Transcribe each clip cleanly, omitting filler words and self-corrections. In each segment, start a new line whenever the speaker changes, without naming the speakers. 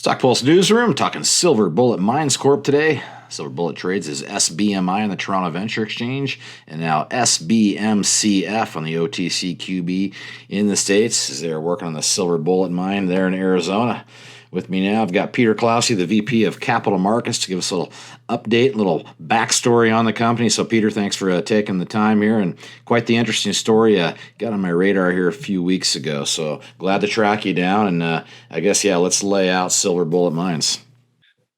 StockPulse Newsroom, talking Silver Bullet Mines Corp today. Silver Bullet trades as SBMI on the Toronto Venture Exchange and now SBMCF on the OTCQB in the States. They're working on the Silver Bullet mine there in Arizona. With me now, I've got Peter Clausi, the VP of Capital Markets, to give us a little update, a little backstory on the company. So, Peter, thanks for taking the time here, and quite the interesting story. Got on my radar here a few weeks ago, so glad to track you down. And I guess, let's lay out Silver Bullet Mines.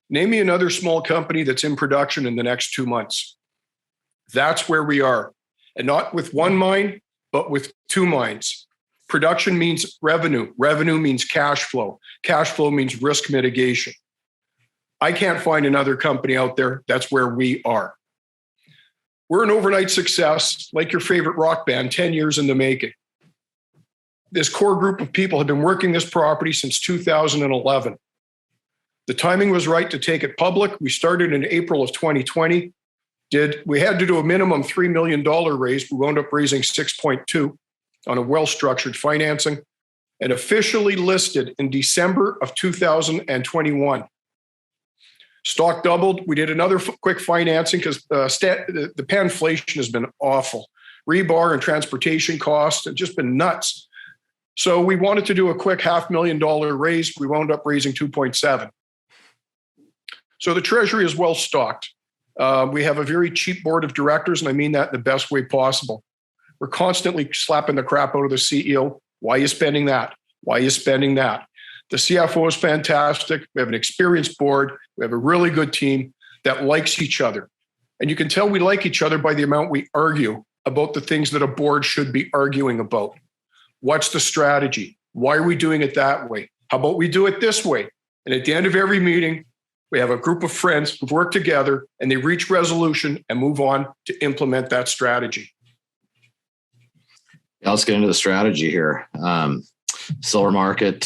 Name me another small company that's in production in the next 2 months. That's where we are. And not with one mine, but with two mines. Production means revenue. Revenue means cash flow. Cash flow means risk mitigation. I can't find another company out there. That's where we are. We're an overnight success, like your favorite rock band, 10 years in the making. This core group of people have been working this property since 2011. The timing was right to take it public. We started in April of 2020. We had to do a minimum $3 million raise. We wound up raising 6.2 on a well-structured financing and officially listed in December of 2021. Stock doubled. We did another quick financing because the panflation has been awful. Rebar and transportation costs have just been nuts. So we wanted to do a quick $500,000 raise. We wound up raising 2.7. So the treasury is well stocked. We have a very cheap board of directors, and I mean that in the best way possible. We're constantly slapping the crap out of the CEO. Why are you spending that? Why are you spending that? The CFO is fantastic. We have an experienced board. We have a really good team that likes each other. And you can tell we like each other by the amount we argue about the things that a board should be arguing about. What's the strategy? Why are we doing it that way? How about we do it this way? And at the end of every meeting, we have a group of friends who've worked together and they reach resolution and move on to implement that strategy.
Let's get into the strategy here. Silver market,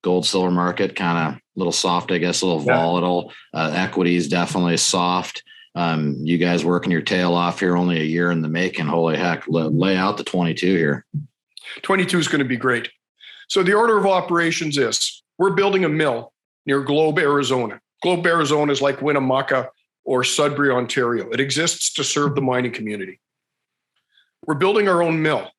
gold silver market, kind of a little soft, I guess, a little volatile. Equities definitely soft. You guys working your tail off here, only a year in the making. Holy heck, lay out the 22 here.
22 is going to be great. So the order of operations is we're building a mill near Globe, Arizona. Globe, Arizona is like Winnemucca or Sudbury, Ontario. It exists to serve the mining community. We're building our own mill.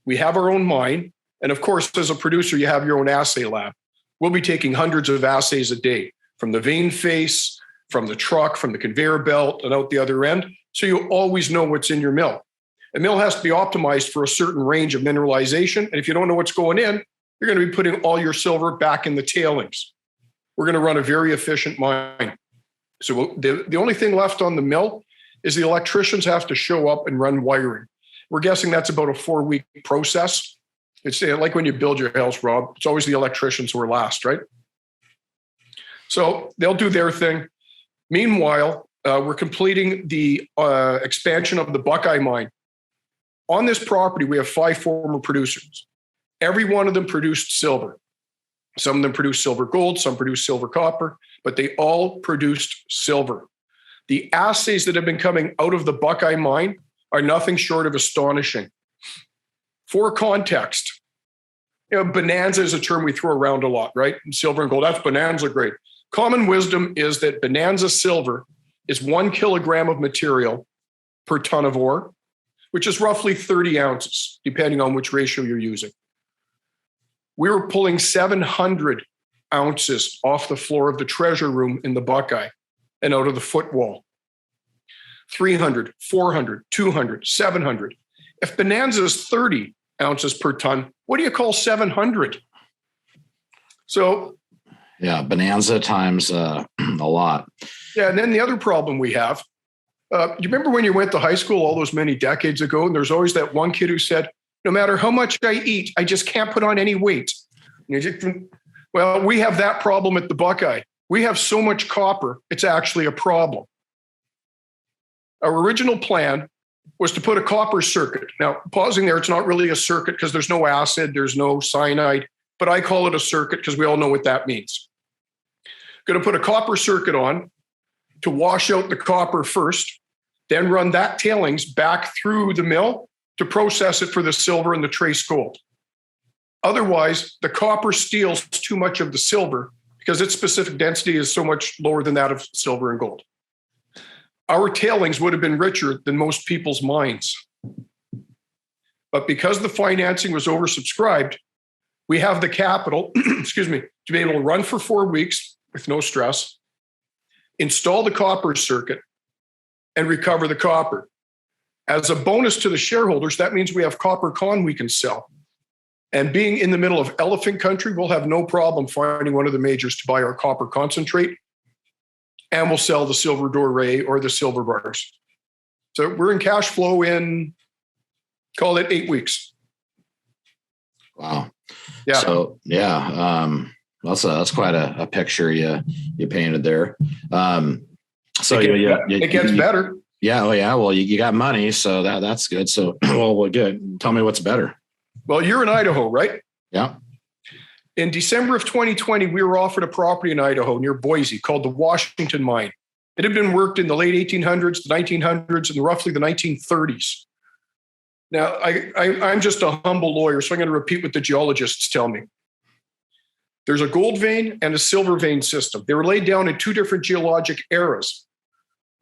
We have our own mine. And of course, as a producer, you have your own assay lab. We'll be taking hundreds of assays a day from the vein face, from the truck, from the conveyor belt, and out the other end. So you always know what's in your mill. A mill has to be optimized for a certain range of mineralization. And if you don't know what's going in, you're going to be putting all your silver back in the tailings. We're going to run a very efficient mine. So the only thing left on the mill is the electricians have to show up and run wiring. We're guessing that's about a 4-week process. It's like when you build your house, Rob, it's always the electricians who are last, right? So they'll do their thing. Meanwhile, we're completing the expansion of the Buckeye mine. On this property, we have 5 former producers. Every one of them produced silver. Some of them produced silver gold, some produced silver copper, but they all produced silver. The assays that have been coming out of the Buckeye mine are nothing short of astonishing. For context, bonanza is a term we throw around a lot, right? Silver and gold, that's bonanza grade. Common wisdom is that bonanza silver is 1 kilogram of material per ton of ore, which is roughly 30 ounces, depending on which ratio you're using. We were pulling 700 ounces off the floor of the treasure room in the Buckeye and out of the footwall. 300, 400, 200, 700. If bonanza is 30 ounces per ton, what do you call 700? So,
bonanza times a lot.
Yeah, and then the other problem we have, you remember when you went to high school all those many decades ago, and there's always that one kid who said, no matter how much I eat, I just can't put on any weight. Well, we have that problem at the Buckeye. We have so much copper, it's actually a problem. Our original plan was to put a copper circuit. Now, pausing there, it's not really a circuit because there's no acid, there's no cyanide, but I call it a circuit because we all know what that means. Going to put a copper circuit on to wash out the copper first, then run that tailings back through the mill to process it for the silver and the trace gold. Otherwise, the copper steals too much of the silver because its specific density is so much lower than that of silver and gold. Our tailings would have been richer than most people's mines. But because the financing was oversubscribed, we have the capital, excuse me, to be able to run for 4 weeks with no stress, install the copper circuit, and recover the copper. As a bonus to the shareholders, that means we have copper con we can sell. And being in the middle of elephant country, we'll have no problem finding one of the majors to buy our copper concentrate, and we'll sell the silver doré or the silver bars. So we're in cash flow in, call it 8 weeks.
Wow.
Yeah.
So that's quite a picture you painted there. So
it gets better.
Yeah. Oh yeah. Well, you got money, so that's good. So well, good. Tell me what's better.
Well, you're in Idaho, right?
Yeah.
In December of 2020, we were offered a property in Idaho near Boise called the Washington Mine. It had been worked in the late 1800s, the 1900s, and roughly the 1930s. Now, I'm just a humble lawyer, so I'm going to repeat what the geologists tell me. There's a gold vein and a silver vein system. They were laid down in two different geologic eras.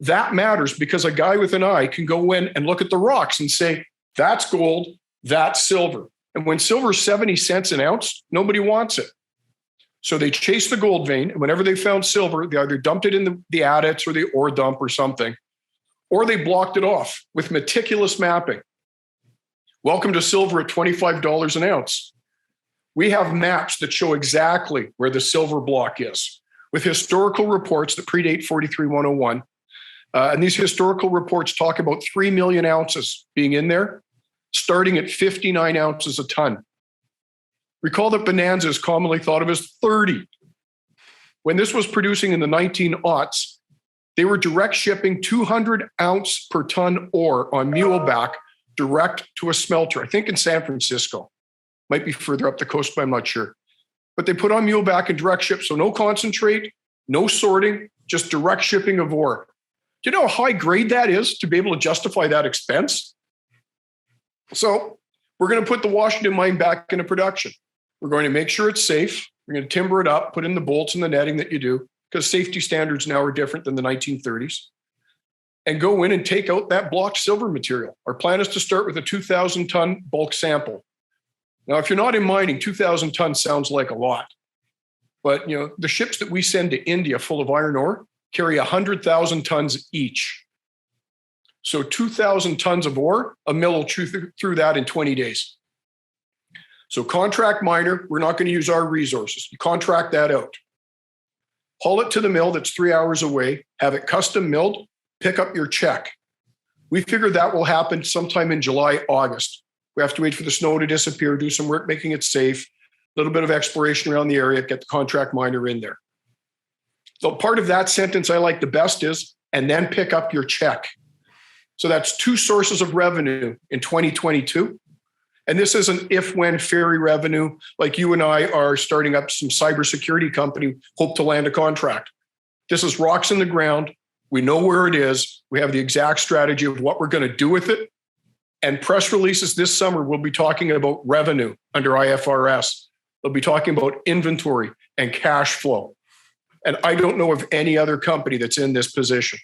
That matters because a guy with an eye can go in and look at the rocks and say, that's gold, that's silver. And when silver is 70 cents an ounce, nobody wants it. So they chased the gold vein, and whenever they found silver, they either dumped it in the adits or the ore dump or something, or they blocked it off with meticulous mapping. Welcome to silver at $25 an ounce. We have maps that show exactly where the silver block is, with historical reports that predate 43-101. And these historical reports talk about 3 million ounces being in there, starting at 59 ounces a ton. Recall that Bonanza is commonly thought of as 30. When this was producing in the 1900s, they were direct shipping 200 ounce per ton ore on muleback direct to a smelter, I think in San Francisco. Might be further up the coast, but I'm not sure. But they put on muleback and direct ship, so no concentrate, no sorting, just direct shipping of ore. Do you know how high grade that is to be able to justify that expense? So we're going to put the Washington mine back into production. We're going to make sure it's safe. We're going to timber it up, put in the bolts and the netting that you do, because safety standards now are different than the 1930s, and go in and take out that blocked silver material. Our plan is to start with a 2,000 ton bulk sample. Now, if you're not in mining, 2,000 tons sounds like a lot. But the ships that we send to India full of iron ore carry 100,000 tons each. So 2,000 tons of ore, a mill will chew through that in 20 days. So contract miner, we're not going to use our resources. You contract that out. Haul it to the mill that's 3 hours away, have it custom milled, pick up your check. We figure that will happen sometime in July, August. We have to wait for the snow to disappear, do some work making it safe, a little bit of exploration around the area, get the contract miner in there. So part of that sentence I like the best is, and then pick up your check. So that's two sources of revenue in 2022. And this isn't if-when fairy revenue, like you and I are starting up some cybersecurity company, hope to land a contract. This is rocks in the ground. We know where it is. We have the exact strategy of what we're going to do with it. And press releases this summer, we'll be talking about revenue under IFRS. They'll be talking about inventory and cash flow. And I don't know of any other company that's in this position.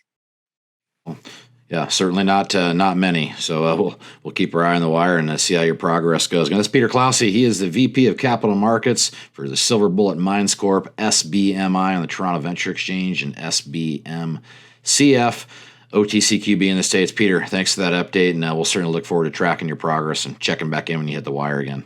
Yeah, certainly not many. So we'll keep our eye on the wire and see how your progress goes. And that's Peter Clausi. He is the VP of Capital Markets for the Silver Bullet Mines Corp, SBMI on the Toronto Venture Exchange, and SBMCF, OTCQB in the States. Peter, thanks for that update, and we'll certainly look forward to tracking your progress and checking back in when you hit the wire again.